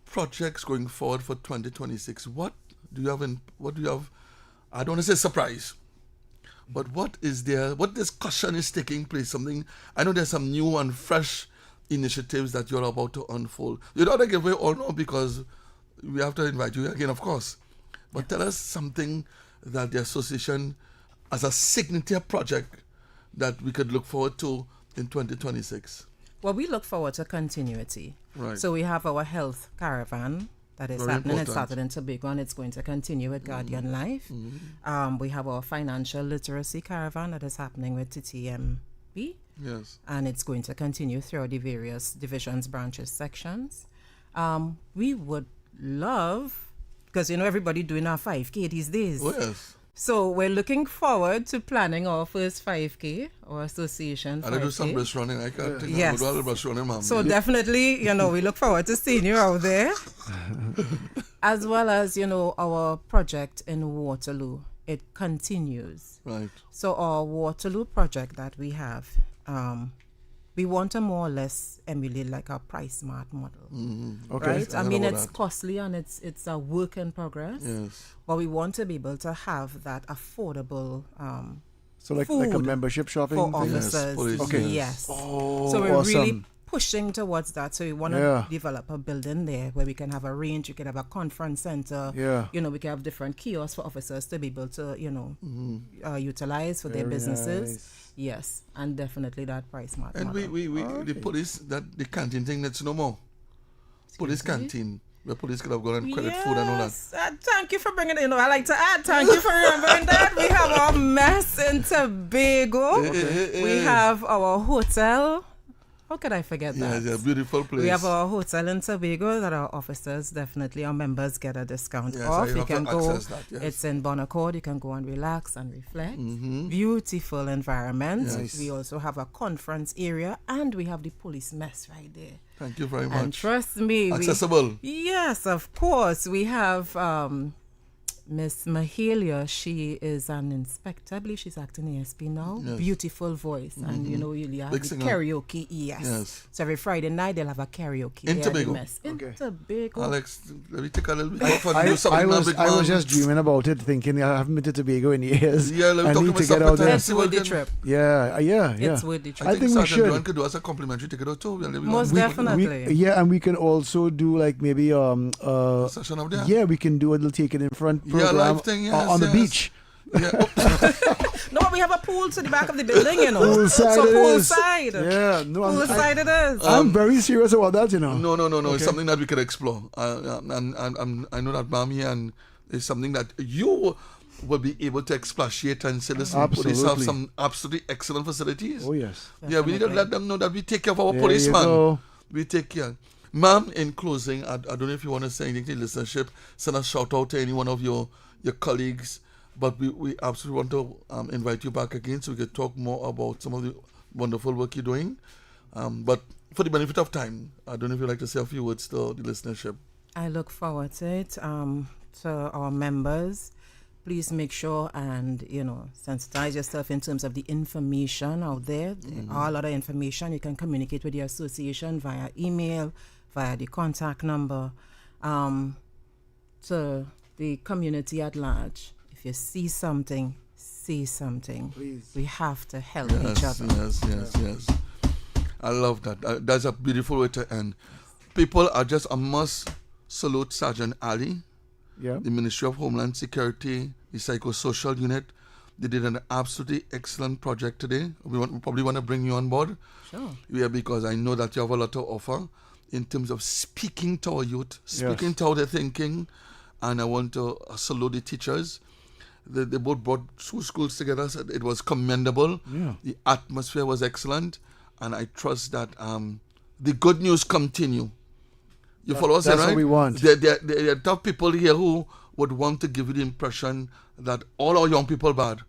projects going forward for 2026. What do you have? I don't want to say surprise, but what is there? What discussion is taking place? I know there's some new and fresh initiatives that you're about to unfold. You don't have to give away all now because we have to invite you again, of course. But tell us something that the association as a signature project that we could look forward to in 2026? Well, we look forward to continuity. Right. So we have our health caravan that is Very happening. It important. started in Tobago and it's going to continue with Guardian Life. We have our financial literacy caravan that is happening with TTMB. Yes. And it's going to continue throughout the various divisions, branches, sections. We would love, because everybody doing our 5K these days. Oh, yes. So we're looking forward to planning our first 5K, our association 5K. And I do some brush running. I can't think Yes. about all the brush running, ma'am. So definitely, we look forward to seeing you out there. As well as, our project in Waterloo. It continues. Right. So our Waterloo project that we have, we want to more or less emulate like a price smart model. Okay. Right? I know mean, about it's that. costly and it's a work in progress. Yes. But we want to be able to have that affordable So like a food membership shopping for thing? officers. police, Okay. Yes. Oh, So we're really awesome. pushing towards that. So we want to Yeah. develop a building there where we can have a range, we can have a conference center. Yeah. We can have different kiosks for officers to be able to, utilize for their Very businesses. nice. Yes, and definitely that price smart And model. we the police, that the canteen thing, that's no more. Police canteen, where police could have gone and credit food and all that. Yes, thank you for bringing it. I like to add, thank you for remembering that. We have our mess in Tobago. We have our hotel. How could I forget that? Yeah, beautiful place. We have our hotel in Tobago that our officers, definitely our members get a discount Yes, off. you You have to can go, access that, yes. it's in Bon Accord, you can go and relax and reflect. Beautiful environment. Yes. We also have a conference area and we have the police mess right there. Thank you very And much. trust me, Accessible. yes, of course. We have Miss Mahalia. She is an inspector. I believe she's acting ASP now. Yes. Beautiful voice. And you have Big the singer. karaoke. Yes. So every Friday night they'll have a karaoke. In there at the Tobago? mess. In Okay. Tobago. Alex, let me take a little bit off and do something I now, was big I was man. just dreaming about it, thinking I haven't been to Tobago in years. Yeah, let me I talk need about to get out there. It's worth the trip. Yeah. It's worth the trip. I think we Sergeant Duran should. could do as a complimentary ticket or two. Most definitely. And we can also do like maybe Session up there. yeah, we can do a little take it in front Yeah, program live thing, yes, on the yes. beach. Yeah. No, we have a pool to the back of the building, Poolside So it is. poolside. Yeah, no, Poolside it is. I'm very serious about that, No. Okay. It's something that we could explore. And I know that ma'am here, and it's something that you will be able to expatiate and say, listen, police have Absolutely. some absolutely excellent facilities. Oh yes. Yeah, we need to let them know that we take care of our There policeman. you go. We take care. Ma'am, in closing, I don't know if you want to say anything to the listenership, send a shout out to any one of your colleagues, but we absolutely want to invite you back again so we can talk more about some of the wonderful work you're doing. But for the benefit of time, I don't know if you'd like to say a few words to the listenership. I look forward to it. To our members, please make sure and, sensitize yourself in terms of the information out there. There are a lot of information. You can communicate with your association via email, via the contact number. To the community at large, if you see something, say something. Please. We have to help each other. Yes. I love that. That's a beautiful way to end. People I must salute Sergeant Ali, Yeah. the Ministry of Homeland Security, the Psychosocial Unit. They did an absolutely excellent project today. We probably want to bring you on board. Sure. Yeah, because I know that you have a lot to offer in terms of speaking to our youth, speaking to how they're thinking. And I want to salute the teachers. They both brought two schools together. So it was commendable. Yeah. The atmosphere was excellent. And I trust that the good news continue. You follow us, That's right? what we want. There are tough people here who would want to give you the impression that all our young people bad.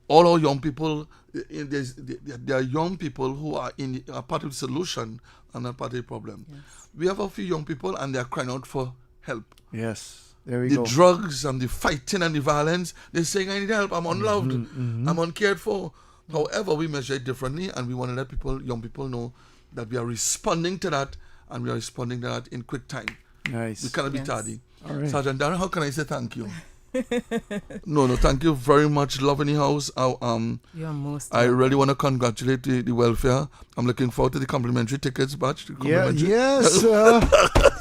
All our young people, there are young people who are are part of the solution and not part of the problem. Yes. We have a few young people and they are crying out for help. Yes. There we The go. drugs and the fighting and the violence, they're saying, I need help, I'm unloved, I'm uncared for. However, we measure it differently and we want to let young people know that we are responding to that and we are responding to that in quick time. Nice. We cannot be Yes. tardy. All right. Sergeant Darren, how can I say thank you? No, thank you very much. Love in the house. You're most I really want to congratulate the welfare. I'm looking forward to the complimentary tickets batch. the Yeah. complimentary- Yes.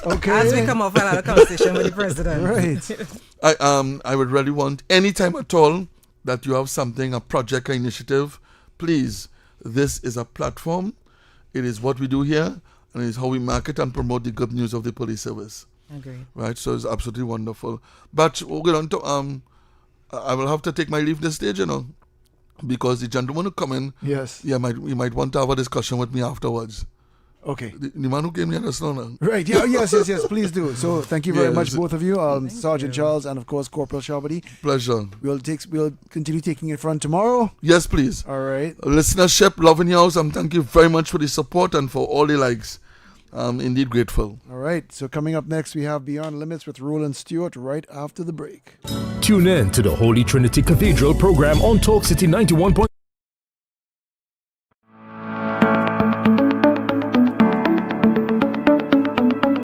Okay. As we come off another conversation with the president. Right. I would really want any time at all that you have something, a project, an initiative, please, this is a platform. It is what we do here, and it is how we market and promote the good news of the police service. Agreed. Right, so it's absolutely wonderful. But we're going to I will have to take my leave this stage, because the gentleman who come in, Yes. you might want to have a discussion with me afterwards. Okay. The man who came here just now. Right. Yeah. Yes. Please do. So thank you very Yes. much, both of you, Sergeant Charles and of course Corporal Sharbodie. Pleasure. We'll continue taking it front tomorrow. Yes, please. All right. Listenership, love in your house. Thank you very much for the support and for all the likes. I'm indeed grateful. All right. So coming up next, we have Beyond Limits with Roland Stewart right after the break. Tune in to the Holy Trinity Cathedral program on Talk City 91.1